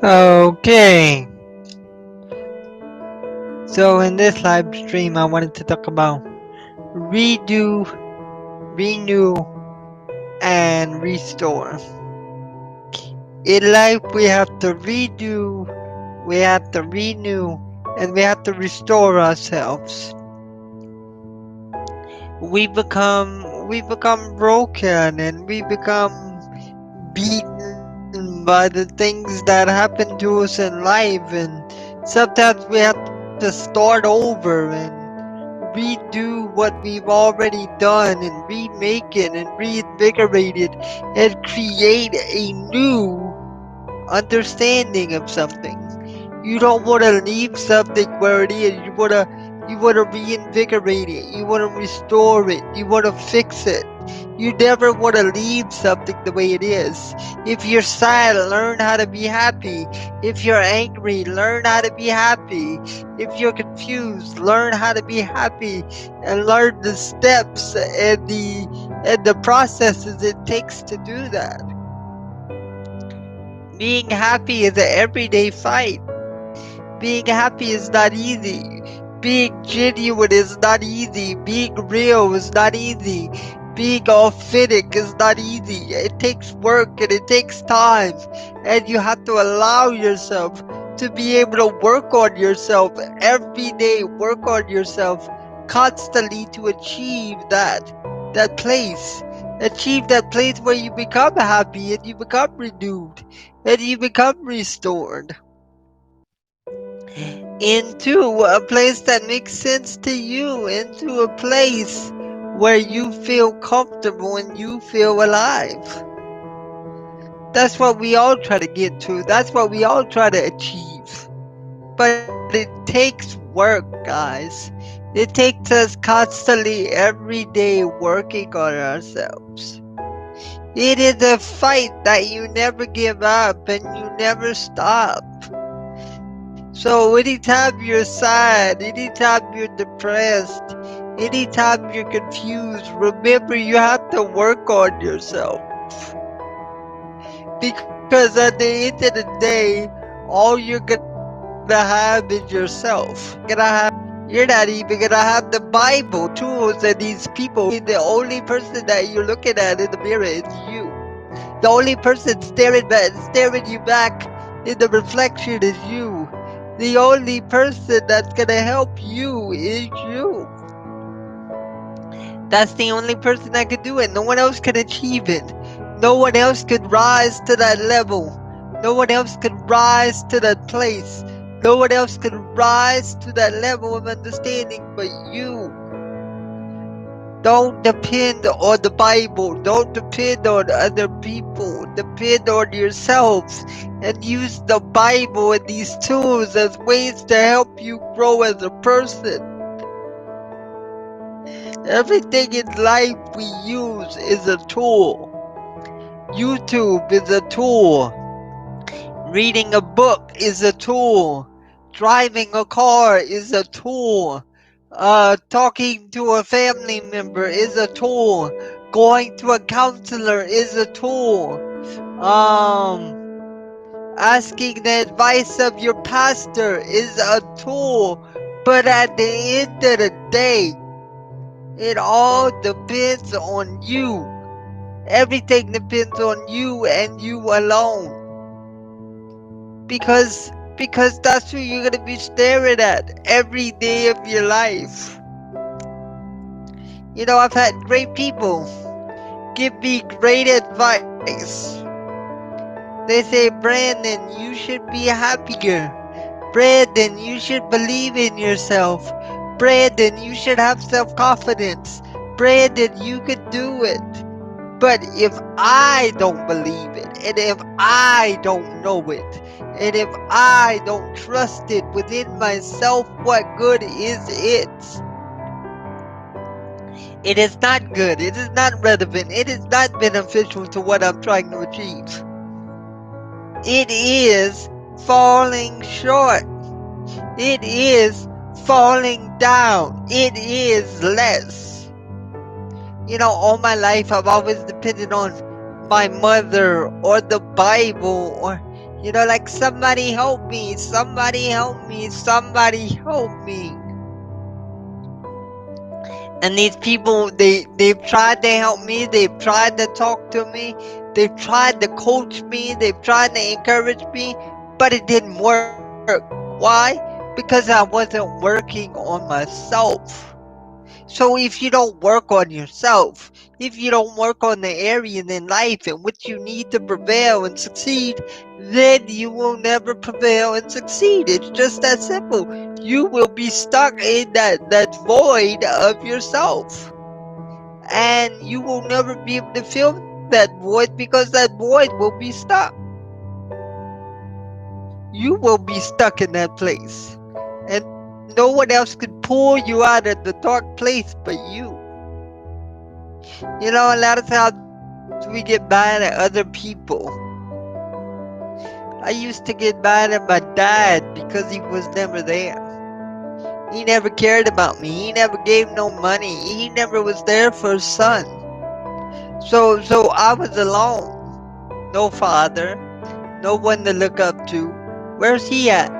Okay, so in this live stream, I wanted to talk about redo, renew, and restore. In life, we have to redo, we have to renew, and we have to restore ourselves. We become broken, and we become beaten by the things that happen to us in life, and sometimes we have to start over and redo what we've already done and remake it and reinvigorate it and create a new understanding of something. You don't want to leave something where it is. You want to reinvigorate it. You want to restore it. You want to fix it. You never want to leave something the way it is. If you're sad, learn how to be happy. If you're angry, learn how to be happy. If you're confused, learn how to be happy and learn the steps and the processes it takes to do that. Being happy is an everyday fight. Being happy is not easy. Being genuine is not easy. Being real is not easy. Being authentic is not easy. It takes work and it takes time. And you have to allow yourself to be able to work on yourself every day. Work on yourself constantly to achieve that place. Achieve that place where you become happy and you become renewed and you become restored into a place that makes sense to you, into a place where you feel comfortable and you feel alive. That's what we all try to get to. That's what we all try to achieve. But it takes work, guys. It takes us constantly every day working on ourselves. It is a fight that you never give up and you never stop. So anytime you're sad, anytime you're depressed, anytime you're confused, remember you have to work on yourself. Because at the end of the day, all you're gonna have is yourself. You're not even gonna have the Bible, tools, and these people. The only person that you're looking at in the mirror is you. The only person staring you back in the reflection is you. The only person that's gonna help you is you. That's the only person that could do it. No one else can achieve it. No one else could rise to that level. No one else could rise to that place. No one else could rise to that level of understanding but you. Don't depend on the Bible. Don't depend on other people. Depend on yourselves and use the Bible and these tools as ways to help you grow as a person. Everything in life we use is a tool. YouTube is a tool. Reading a book is a tool. Driving a car is a tool. Talking to a family member is a tool. Going to a counselor is a tool. Asking the advice of your pastor is a tool. But at the end of the day, it all depends on you. Everything depends on you and you alone. Because that's who you're gonna be staring at every day of your life. You know, I've had great people give me great advice. They say, Brandon, you should be happier. Brandon, you should believe in yourself. Brandon, you should have self-confidence. Brandon, you could do it. But if I don't believe it, and if I don't know it, and if I don't trust it within myself, what good is it? It is not good. It is not relevant. It is not beneficial to what I'm trying to achieve. It is falling short. It is falling down. It is less. You know, all my life I've always depended on my mother or the Bible or, Like, somebody help me, somebody help me, somebody help me. And these people, they've tried to help me, they've tried to talk to me, they've tried to coach me, they've tried to encourage me, but it didn't work. Why? Because I wasn't working on myself. So if you don't work on yourself, if you don't work on the areas in life in which you need to prevail and succeed, then you will never prevail and succeed. It's just that simple. You will be stuck in that void of yourself. And you will never be able to fill that void because that void will be stuck. You will be stuck in that place. And no one else can pull you out of the dark place but you. A lot of times we get mad at other people. I used to get mad at my dad because he was never there. He never cared about me. He never gave no money. He never was there for his son. So I was alone. No father. No one to look up to. Where's he at?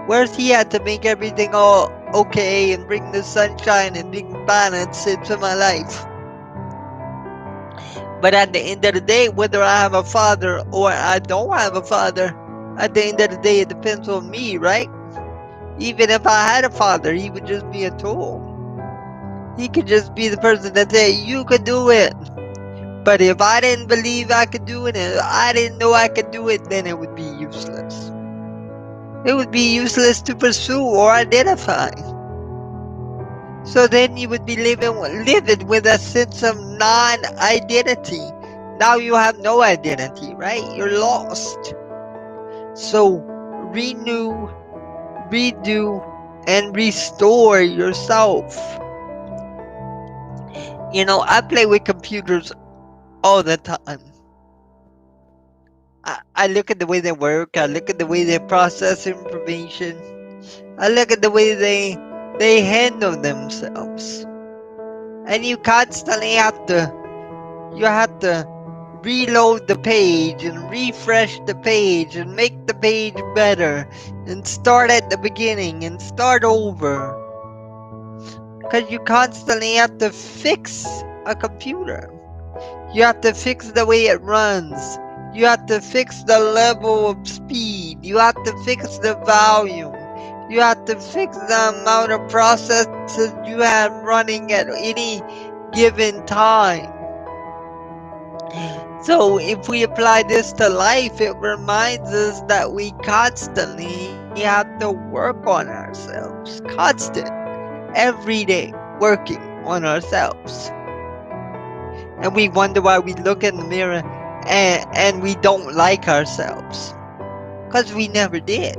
Where's he at to make everything all okay and bring the sunshine and bring balance into my life? But at the end of the day, whether I have a father or I don't have a father, at the end of the day, it depends on me, right? Even if I had a father, he would just be a tool. He could just be the person that say, you could do it. But if I didn't believe I could do it, and if I didn't know I could do it, then it would be useless. It would be useless to pursue or identify. So then you would be living with a sense of non-identity. Now you have no identity, right? You're lost. So renew, redo, and restore yourself. I play with computers all the time. I look at the way they work. I look at the way they process information. I look at the way they handle themselves. And you constantly have to reload the page and refresh the page and make the page better and start at the beginning and start over. Because you constantly have to fix a computer. You have to fix the way it runs. You have to fix the level of speed. You have to fix the volume. You have to fix the amount of processes you have running at any given time. So if we apply this to life, it reminds us that we constantly have to work on ourselves. Constant. Every day working on ourselves. And we wonder why we look in the mirror and we don't like ourselves. Because we never did.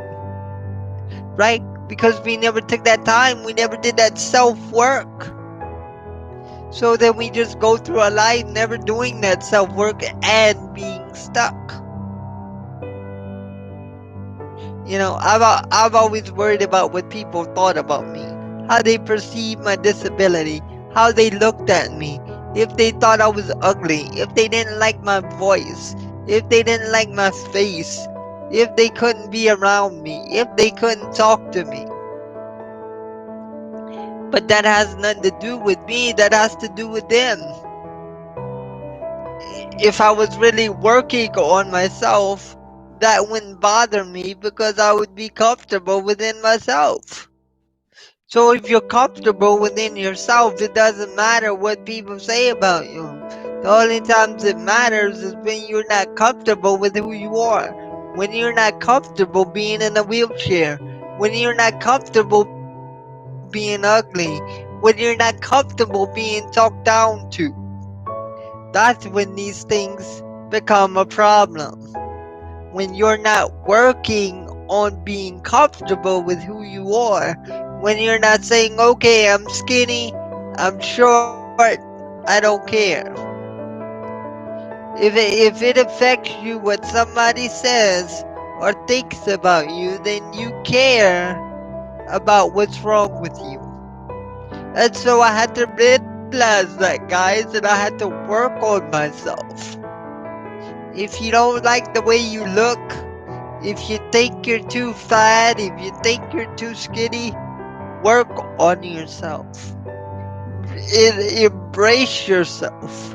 Right? Because we never took that time. We never did that self-work. So then we just go through our life never doing that self-work and being stuck. I've always worried about what people thought about me. How they perceived my disability. How they looked at me. If they thought I was ugly. If they didn't like my voice. If they didn't like my face. If they couldn't be around me. If they couldn't talk to me. But that has nothing to do with me. That has to do with them. If I was really working on myself, that wouldn't bother me because I would be comfortable within myself. So if you're comfortable within yourself, it doesn't matter what people say about you. The only times it matters is when you're not comfortable with who you are. When you're not comfortable being in a wheelchair. When you're not comfortable being ugly. When you're not comfortable being talked down to. That's when these things become a problem. When you're not working on being comfortable with who you are. When you're not saying, okay, I'm skinny, I'm short, I don't care. If it affects you what somebody says or thinks about you, then you care about what's wrong with you. And so I had to realize that, guys, and I had to work on myself. If you don't like the way you look, if you think you're too fat, if you think you're too skinny, work on yourself. Embrace yourself.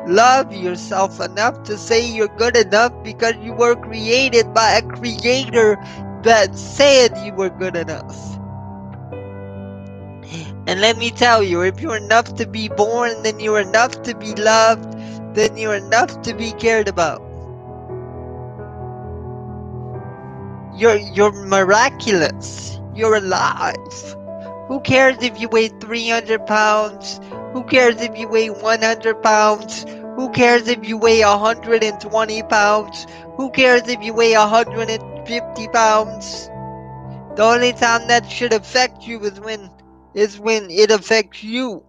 Love yourself enough to say you're good enough because you were created by a creator that said you were good enough. And let me tell you, if you're enough to be born, then you're enough to be loved, then you're enough to be cared about. You're miraculous. You're alive. Who cares if you weigh 300 pounds? Who cares if you weigh 100 pounds? Who cares if you weigh 120 pounds? Who cares if you weigh 150 pounds? The only time that should affect you is when it affects you.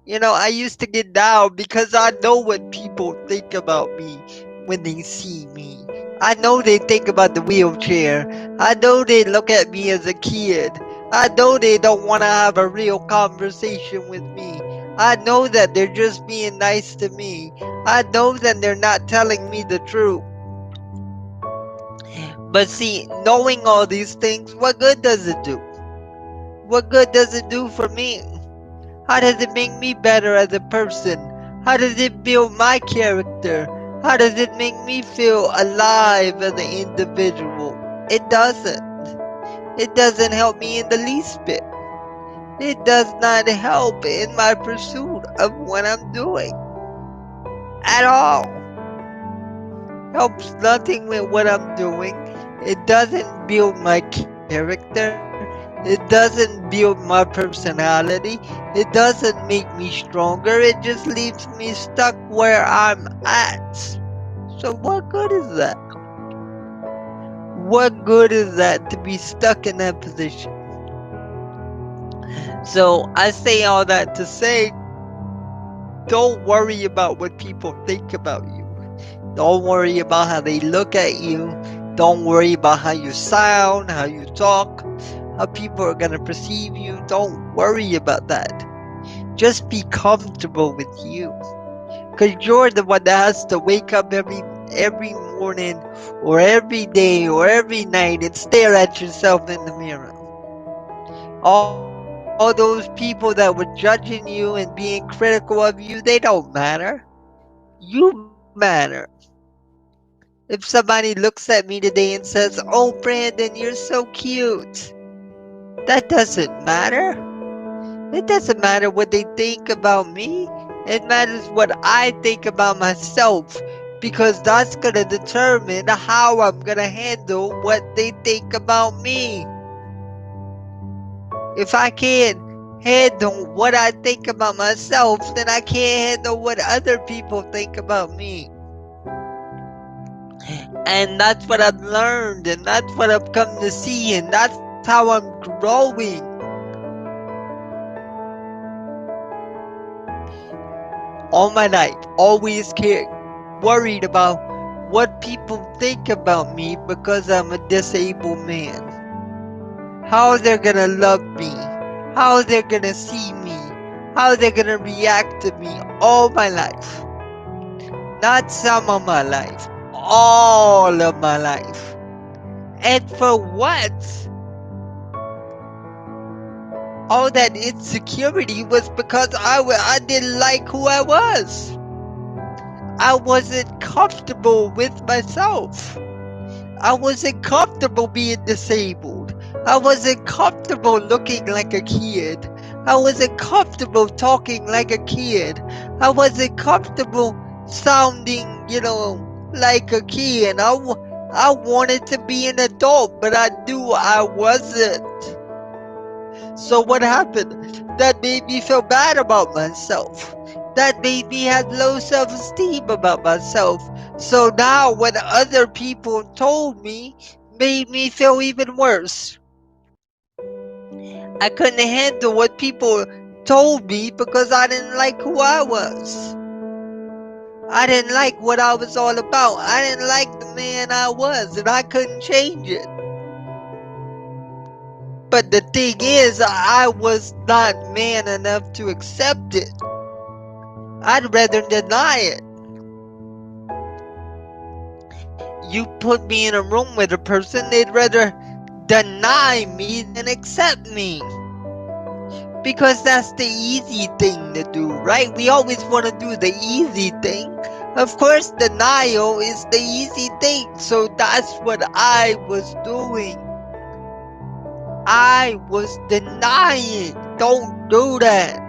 You know, I used to get down because I know what people think about me when they see me. I know they think about the wheelchair. I know they look at me as a kid. I know they don't want to have a real conversation with me. I know that they're just being nice to me. I know that they're not telling me the truth. But see, knowing all these things, what good does it do? What good does it do for me? How does it make me better as a person? How does it build my character? How does it make me feel alive as an individual? It doesn't. It doesn't help me in the least bit. It does not help in my pursuit of what I'm doing. At all. Helps nothing with what I'm doing. It doesn't build my character. It doesn't build my personality. It doesn't make me stronger. It just leaves me stuck where I'm at. So what good is that? What good is that to be stuck in that position? So I say all that to say, don't worry about what people think about you. Don't worry about how they look at you. Don't worry about how you sound, how you talk, how people are going to perceive you. Don't worry about that. Just be comfortable with you. Because you're the one that has to wake up every morning or every day or every night and stare at yourself in the mirror. All those people that were judging you and being critical of you, they don't matter. You matter. If somebody looks at me today and says, "Oh, Brandon, you're so cute," that doesn't matter. It doesn't matter what they think about me. It matters what I think about myself, because that's going to determine how I'm going to handle what they think about me. If I can't handle what I think about myself, then I can't handle what other people think about me. And that's what I've learned, and that's what I've come to see, and that's how I'm growing. All my life, always worried about what people think about me because I'm a disabled man. How they're gonna love me, how they're gonna see me, how they're gonna react to me all my life. Not some of my life, all of my life. And for what? All that insecurity was because I didn't like who I was. I wasn't comfortable with myself. I wasn't comfortable being disabled. I wasn't comfortable looking like a kid. I wasn't comfortable talking like a kid. I wasn't comfortable sounding, like a kid. I wanted to be an adult, but I knew I wasn't. So what happened? That made me feel bad about myself. That made me have low self-esteem about myself. So now when other people told me, made me feel even worse. I couldn't handle what people told me because I didn't like who I was. I didn't like what I was all about. I didn't like the man I was, and I couldn't change it. But the thing is, I was not man enough to accept it. I'd rather deny it. you put me in a room with a person, they'd rather deny me than accept me. Because that's the easy thing to do, right? We always want to do the easy thing. Of course, denial is the easy thing. So that's what I was doing. I was denying. Don't do that.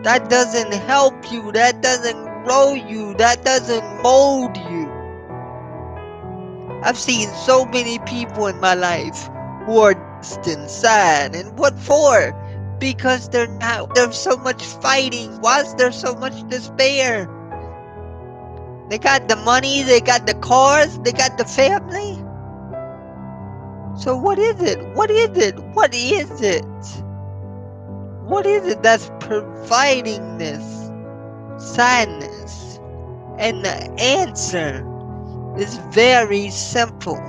That doesn't help you. That doesn't grow you. That doesn't mold you. I've seen so many people in my life who are distant, sad, and what for? Because there's so much fighting. Why is there so much despair? They got the money, they got the cars, they got the family. So what is it? What is it? What is it? What is it that's providing this sadness? And the answer is very simple.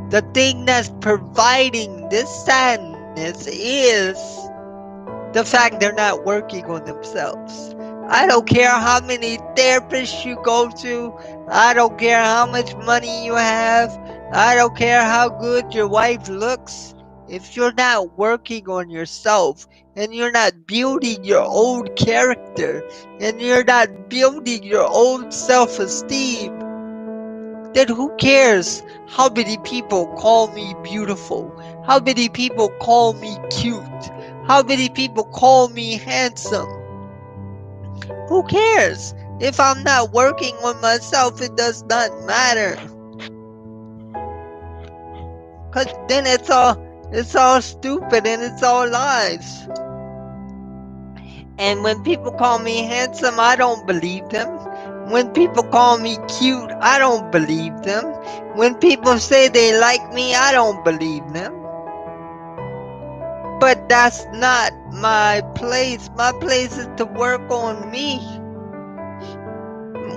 The thing that's providing this sadness is the fact they're not working on themselves. I don't care how many therapists you go to. I don't care how much money you have. I don't care how good your wife looks. If you're not working on yourself and you're not building your own character and you're not building your own self-esteem, then who cares how many people call me beautiful? How many people call me cute? How many people call me handsome? Who cares? If I'm not working on myself, it does not matter. Cause then it's all stupid and it's all lies. And when people call me handsome, I don't believe them. When people call me cute, I don't believe them. When people say they like me, I don't believe them. But that's not my place. My place is to work on me.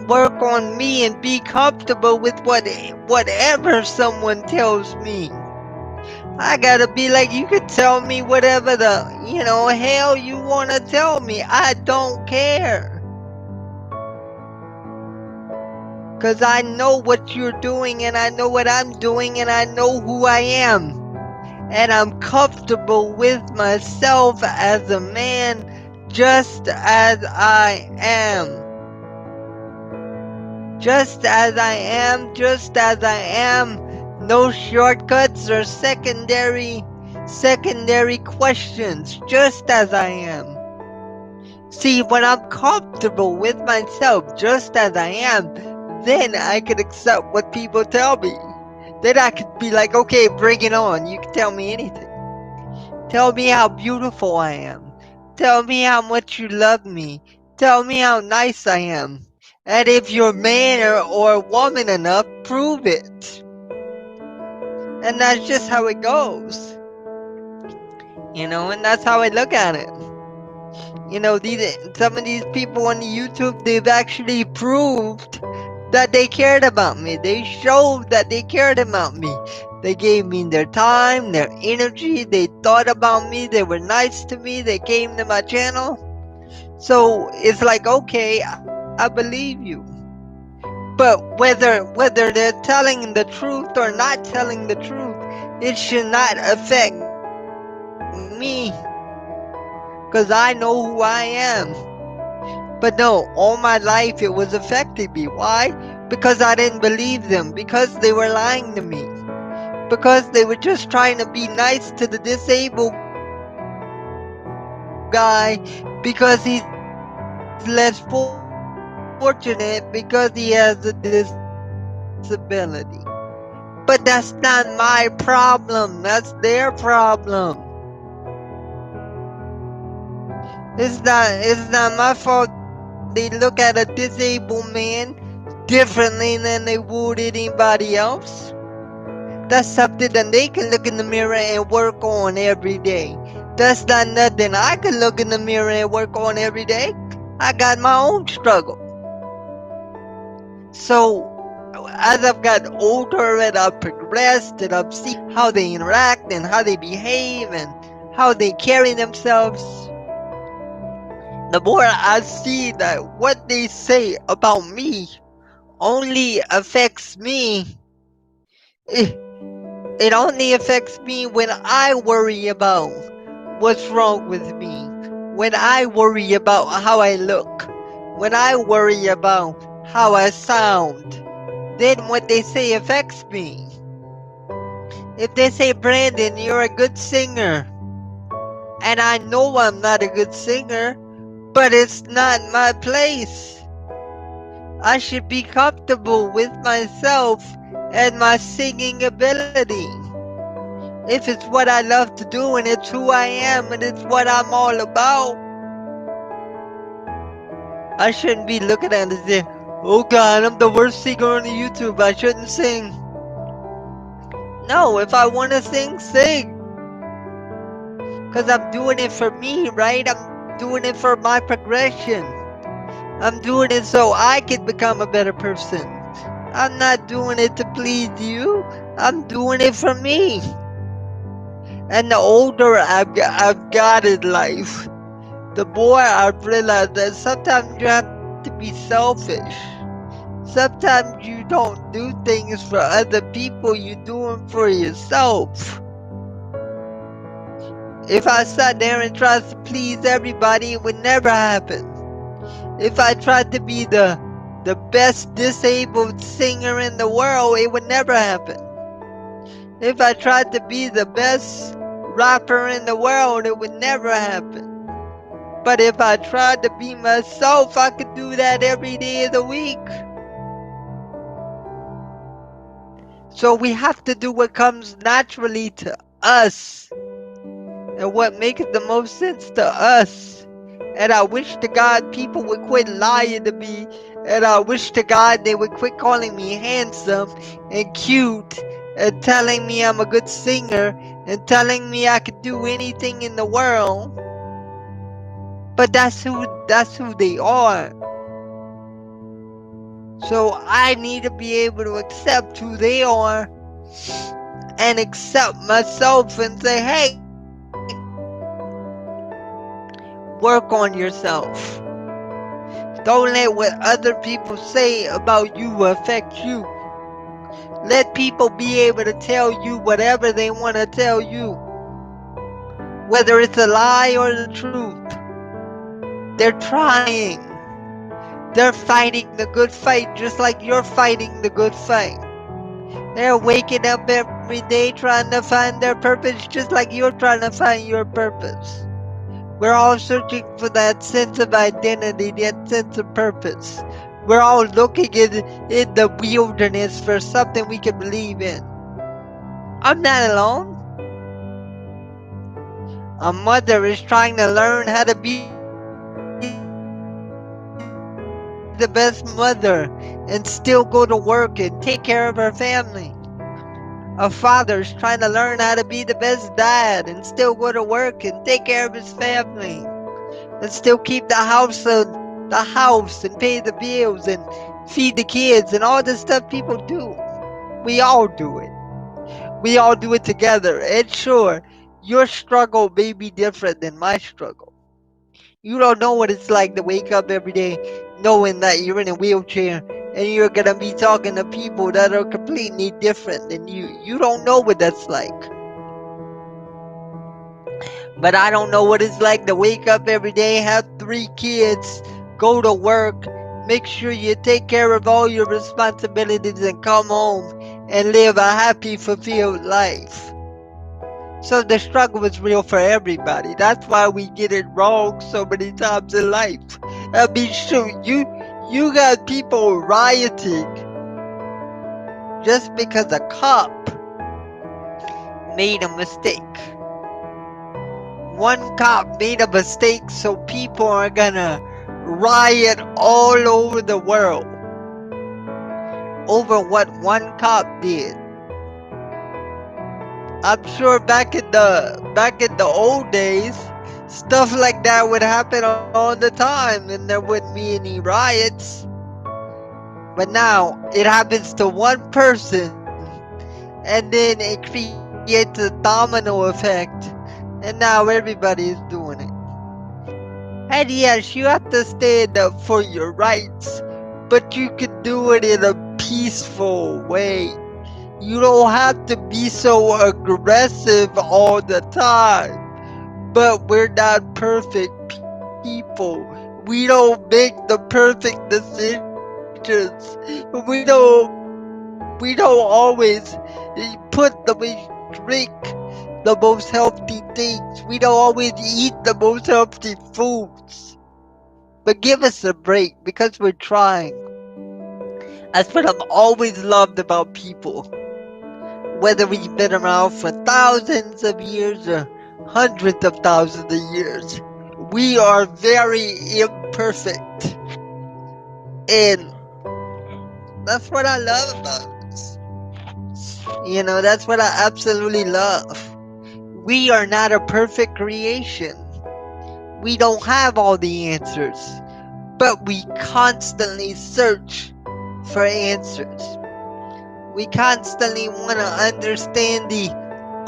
Work on me and be comfortable with whatever someone tells me. I gotta be like, you could tell me whatever the, hell you wanna tell me. I don't care. Cause I know what you're doing and I know what I'm doing and I know who I am. And I'm comfortable with myself as a man just as I am. Just as I am, just as I am. No shortcuts or secondary questions. Just as I am. See, when I'm comfortable with myself just as I am, then I can accept what people tell me. Then I could be like, okay, bring it on. You can tell me anything. Tell me how beautiful I am. Tell me how much you love me. Tell me how nice I am. And if you're man or woman enough, prove it. And that's just how it goes. And that's how I look at it. Some of these people on YouTube, they've actually proved that they cared about me. They showed that they cared about me. They gave me their time, their energy. They thought about me. They were nice to me. They came to my channel. So it's like, okay, I believe you. But whether they're telling the truth or not telling the truth, it should not affect me. Because I know who I am. But no, all my life it was affecting me. Why? Because I didn't believe them. Because they were lying to me. Because they were just trying to be nice to the disabled guy because he's less fortunate because he has a disability. But that's not my problem. That's their problem. It's not my fault they look at a disabled man differently than they would anybody else. That's something that they can look in the mirror and work on every day. That's not nothing I can look in the mirror and work on every day. I got my own struggle. So as I've got older and I've progressed and I've seen how they interact and how they behave and how they carry themselves, the more I see that what they say about me only affects me It, it only affects me when I worry about what's wrong with me, when I worry about how I look, when I worry about how I sound. Then what they say affects me. If they say, Brandon, you're a good singer, and I know I'm not a good singer, but it's not my place. I should be comfortable with myself and my singing ability. If it's what I love to do and it's who I am and it's what I'm all about, I shouldn't be looking at it and saying, oh God, I'm the worst singer on YouTube, I shouldn't sing. No, if I want to sing. Because I'm doing it for me, right? I'm doing it for my progression. I'm doing it so I can become a better person. I'm not doing it to please you. I'm doing it for me. And the older I've got in life, the more I've realized that sometimes you have to be selfish. Sometimes you don't do things for other people, you do them for yourself. If I sat there and tried to please everybody, it would never happen. If I tried to be the best disabled singer in the world, it would never happen. If I tried to be the best rapper in the world, it would never happen. But if I tried to be myself, I could do that every day of the week. So we have to do what comes naturally to us and what makes the most sense to us. And I wish to God people would quit lying to me. And I wish to God they would quit calling me handsome and cute and telling me I'm a good singer and telling me I could do anything in the world. But that's who they are. So I need to be able to accept who they are and accept myself and say, hey, work on yourself. Don't let what other people say about you affect you. Let people be able to tell you whatever they want to tell you. Whether it's a lie or the truth. They're trying. They're fighting the good fight just like you're fighting the good fight. They're waking up every day trying to find their purpose just like you're trying to find your purpose. We're all searching for that sense of identity, that sense of purpose. We're all looking in the wilderness for something we can believe in. I'm not alone. A mother is trying to learn how to be the best mother and still go to work and take care of her family. A father is trying to learn how to be the best dad and still go to work and take care of his family. And still keep the house and pay the bills and feed the kids and all the stuff people do. We all do it. We all do it together. And sure, your struggle may be different than my struggle. You don't know what it's like to wake up every day knowing that you're in a wheelchair and you're gonna be talking to people that are completely different than you. You don't know what that's like. But I don't know what it's like to wake up every day, have 3 kids, go to work, make sure you take care of all your responsibilities and come home and live a happy, fulfilled life. So the struggle is real for everybody. That's why we get it wrong so many times in life. I mean, shoot, you got people rioting just because a cop made a mistake. One cop made a mistake, so people are gonna riot all over the world over what one cop did. I'm sure back in the old days, stuff like that would happen all the time and there wouldn't be any riots. But now it happens to one person and then it creates a domino effect and now everybody is doing it. And yes, you have to stand up for your rights, but you can do it in a peaceful way. You don't have to be so aggressive all the time. But we're not perfect people. We don't make the perfect decisions. We don't always drink the most healthy things. We don't always eat the most healthy foods. But give us a break because we're trying. That's what I've always loved about people. Whether we've been around for thousands of years or hundreds of thousands of years, we are very imperfect. And that's what I love about us. That's what I absolutely love. We are not a perfect creation. We don't have all the answers, but we constantly search for answers. We constantly want to understand the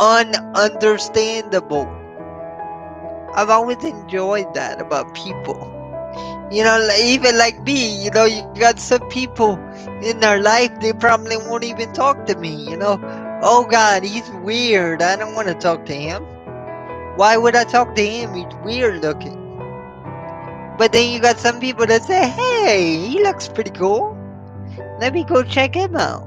ununderstandable. I've always enjoyed that about people. Even like me, you got some people in their life, they probably won't even talk to me. Oh God, he's weird. I don't want to talk to him. Why would I talk to him? He's weird looking. But then you got some people that say, hey, he looks pretty cool. Let me go check him out.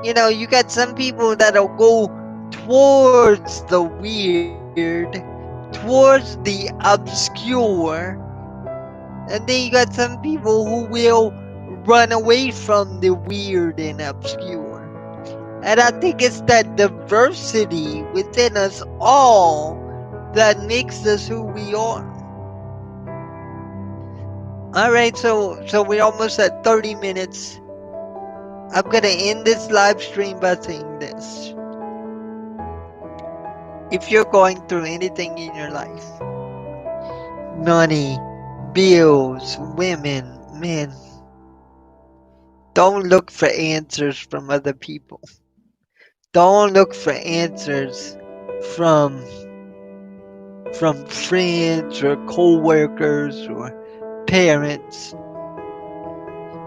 You got some people that'll go towards the weird, towards the obscure, and then you got some people who will run away from the weird and obscure. And I think it's that diversity within us all that makes us who we are. Alright, so we're almost at 30 minutes. I'm gonna end this live stream by saying this. If you're going through anything in your life, money, bills, women, men, don't look for answers from other people. Don't look for answers from friends or co-workers or parents.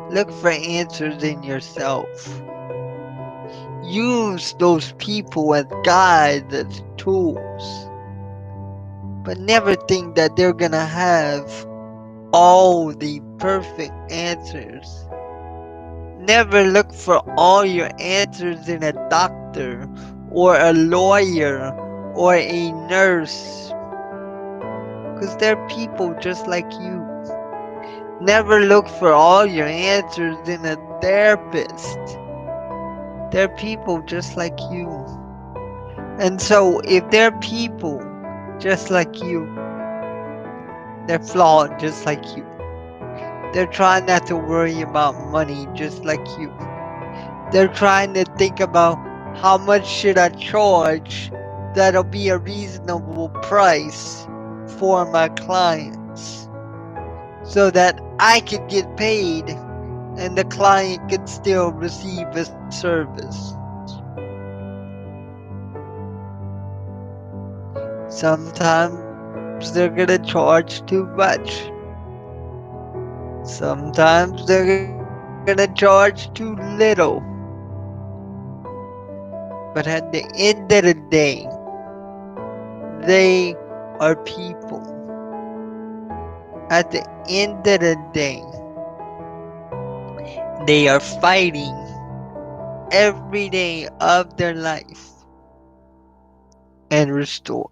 Look for answers in yourself. Use those people as guides, as tools. But never think that they're gonna have all the perfect answers. Never look for all your answers in a doctor or a lawyer or a nurse. Because they're people just like you. Never look for all your answers in a therapist. They're people just like you. And so if they're people just like you, they're flawed just like you. They're trying not to worry about money just like you. They're trying to think about how much should I charge that'll be a reasonable price for my clients so that I can get paid and the client can still receive a service. Sometimes they're gonna charge too much. Sometimes they're gonna charge too little. But at the end of the day, they are people. At the end of the day, they are fighting every day of their life and restore.